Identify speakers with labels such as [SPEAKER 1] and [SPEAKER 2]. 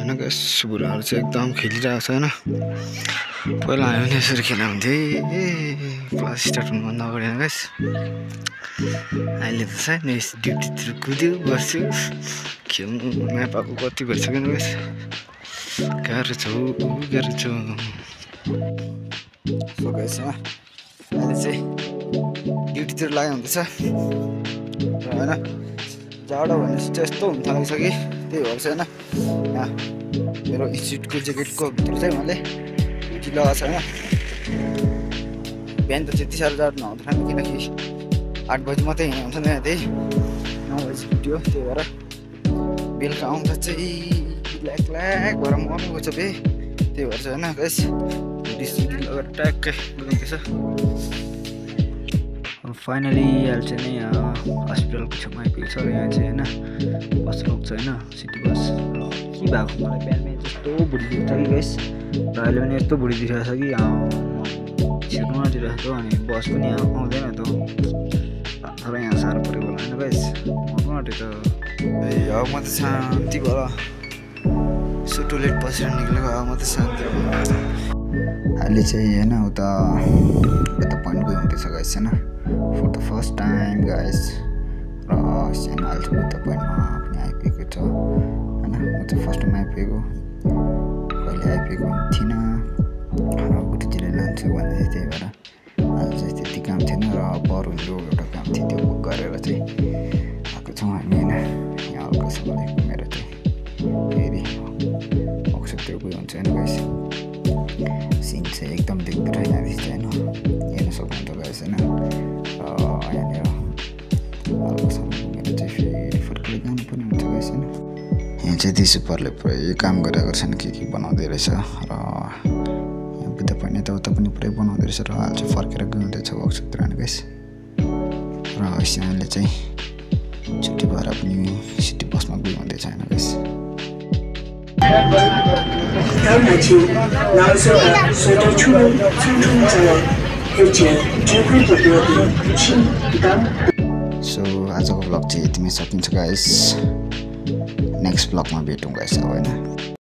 [SPEAKER 1] हैन गाइस बुढाहरु चाहिँ एकदम खेलिरहेको छ हैन पहिला हामी पनि यसरी खेल्दा हुन्थे क्लास स्टार्ट हुनुभन्दा अगाडि हैन गाइस अहिले त सायद यस ड्युटीतिर कुद्यो बस्यो खेल्नु म्यापको कति भइसक्यो नि गाइस गाह्रो छ सो गाइस अहिले चाहिँ ड्युटीतिर लाग्यो हुँदैछ र हैन जाडो भनेपछि चाहिँ यस्तो हुन थालिसक्यो त्यही भएर चाहिँ हैन यहाँ मेरो इन्स्टिट्युटको ज्याकेटको भित्र चाहिँ मैले ड्युटी लगाएको छ हैन बिहान त त्यति साह्रो जाडो नहुँदैन किनकि 8 बजी मात्रै हिँड्नु हुन्छ नि त्यही 9 बजी ड्युटी हो त्यही भएर बेलुका आउँदा चाहिँ ल्याक भएर मर्नु गएछ बे त्यही भएर चाहिँ हैन गाइस ड्युटी लगाएर ट्याक्कै गइँदैछ फाइनली अहिले चाहिँ नि हस्पिटलको छेउमा आइपुगेको छ यहाँ चाहिँ हैन बस रोक्छ हैन सिटी बस के भएको मलाई बिहान त्यस्तो बुढी दिन्छ कि गाइस र अहिले पनि यस्तो बुढी दिइरहेको छ कि छिर्नु आँटिरहेको छ अनि बस पनि आउँदैन त तर यहाँ साह्रो पऱ्यो होला हैन गाइस मर्नु आँट्यो त अब म त शान्ति भएर यसो टोइलेट बसेर निक्लेको अब म त शान्ति अहिले चाहिँ हैन उता पोइन्ट गयो हुँदैछ गाइस हैन for the first time guys र सानो अहिले उता पोइन्टमा पनि आइपुगेको छ हैन म चाहिँ फर्स्ट टाइम आइपुगेको कहिले आइपुगेको थिइनँ र गुटीतिर लान्छु भनेर त्यही भएर आज चाहिँ त्यति काम थिएन र बरुलो एउटा काम थियो त्यो बुक गरेर चाहिँ आएको छौँ हामी हैन यहाँ हल्कासँग मेरो चाहिँ फेरि अक्सर गयो हुन्छ हैन गाइस सिन चाहिँ एकदम देख्दै रहेछ हैन हेर्न सक्नुहुन्छ गाइस हैन यहाँनिर हल्कासँग मेरो चाहिँ फेरि फर्केर जानुपर्ने हुन्छ गाइस हैन यहाँ चाहिँ दिसुपरले पुरै काम गरिरहेको छन् के बनाउँदै रहेछ र यहाँ बुद्ध पनि यताउता पनि पुरै बनाउँदै रहेछ र अहिले चाहिँ फर्केर गइँदैछ वर्कसपतिर हैन गाइस र यहाँले चाहिँ छुट्टी भएर पनि सिटी बसमा गइँदैछ हैन गाइस सो आजको ब्लग चाहिँ यतिमै सकिन्छ गाइस नेक्स्ट ब्लगमा भेटौँ गाइस अब हैन